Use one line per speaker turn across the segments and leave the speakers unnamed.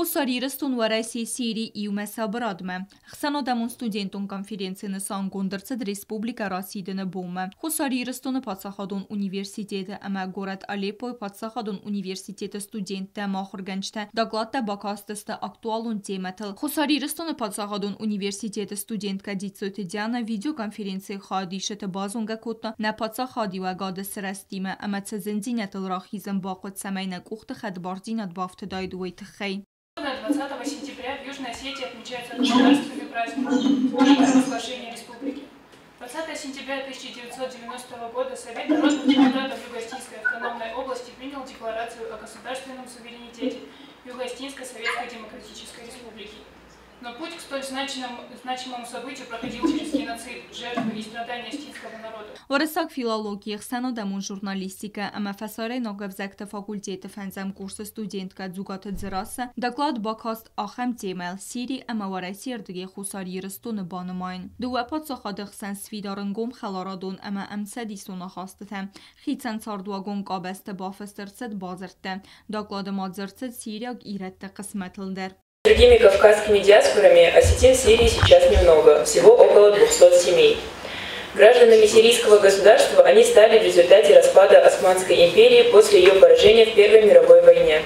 Хусарирстун ва Россия Сирии июме сабрадме. Хсанодамун студентун конференцияны сангундырцад республика Российдыны буме. Хусарирстун патсахадун университеты ама город Алеппо патсахадун университеты студентта махурганчта докладта бакастыста актуалун тематыл. Хусарирстун патсахадун университеты студентка дицоты Диана видеоконференции хадишета базунга котна на патсахади ва гадыс растиме ама цезензинятыл рахизм бақот самайнак ухты хадбардинат бафты дайдуэйты хей.
20 сентября в Южной Осетии отмечается государственный праздник День провозглашения республики. 20 сентября 1990 года Совет народных депутатов Юго-Остинской автономной области принял декларацию о государственном суверенитете Юго-Остинской Советской Демократической Республики. Но путь к столь значимому событию проходил через геноцид, жертвы и страдания остинского народа.
Варысак филология, хсанодамун журналистика, ама фасаре ногавзакта факультета фанзам курса студентка дзугата дзираса, доклад бакаст ахам темел, Сирии ама варасирдги хусарирстун банумайн. Дуа подсахады хсан свидарынгум халарадун ама амсади суна хастата. Хитсан сардуагун qabasta бафастырсад базыртта. Доклады мадзырсад Сирияг иратта қысматылдар.
Другими кавказскими диаспорами осетин в Сирии сейчас немного, всего около 200 семей. Гражданами сирийского государства они стали в результате распада Османской империи после ее поражения в Первой мировой войне.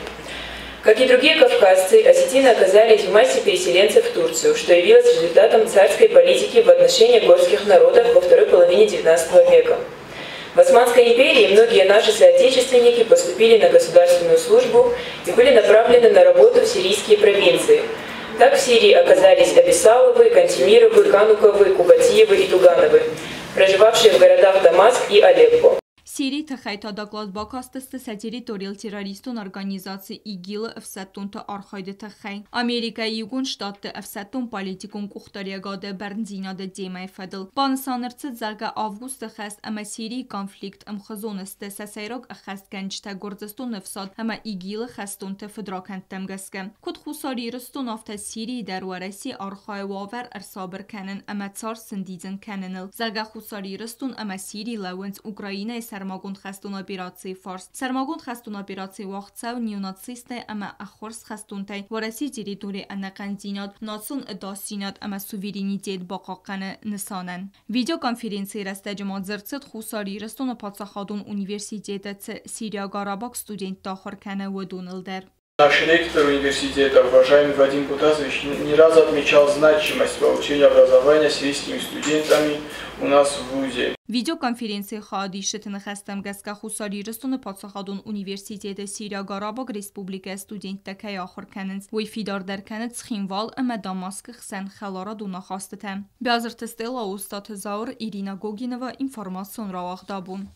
Как и другие кавказцы, осетины оказались в массе переселенцев в Турцию, что явилось результатом царской политики в отношении горских народов во второй половине XIX века. В Османской империи многие наши соотечественники поступили на государственную службу и были направлены на работу в сирийские провинции. Так в Сирии оказались Абиссаловы, Кантемировы, Кануковы, Кубатиевы и Тугановы, проживавшие в городах Дамаск и Алеппо.
Сирии тахайта доклад бакастысты сатириториал террористун организации ИГИЛ эфсаттунта архайды тахай. Америка югун штатты эфсаттун политикун кухтариагады бернзинады демай фадыл. Банысанырцыд зарга августа хаст ама Сирии конфликт амхазонысты сасайрог ахаст генчта гордыстун эфсад ама ИГИЛ хастунта федракантам гаске. Куд хусарирыстун афта Сирии дар вараси архай вавер ارسابر کنن ама цар сындизен кененил. Зарга хусарирыстун ама Сирии лауэнс Украина سرماگوند خستون اپیراسی فارس سرماگوند خستون اپیراسی وقت سو نیوناتسیسته اما اخورس خستون تی ورسی جری دوری انقنزینات ناسون اداسینات اما سوورینیتیت باقاقن نسانن ویدیو کنفرانسی رسته جماعت زرتسد خوصاری رستون پاتساخادون университета Сирия Гарабак студент Тахар Кана Уэдунелдер.
Наш ректор университета, уважаемый Вадим Кутазович, не раз отмечал значимость получения образования сирийскими студентами у нас в ВУЗе.
Видеоконференции хадишетны хастам гаска хусарирстун патсахадун университета Сирия Гарабак республика студентта кай ахыр каненс вайфидар дар канет схинвал ама Дамаск хсан халара дуна хастата. Бязыртыстела устат Заур Ирина Гогинова информацион равах дабун.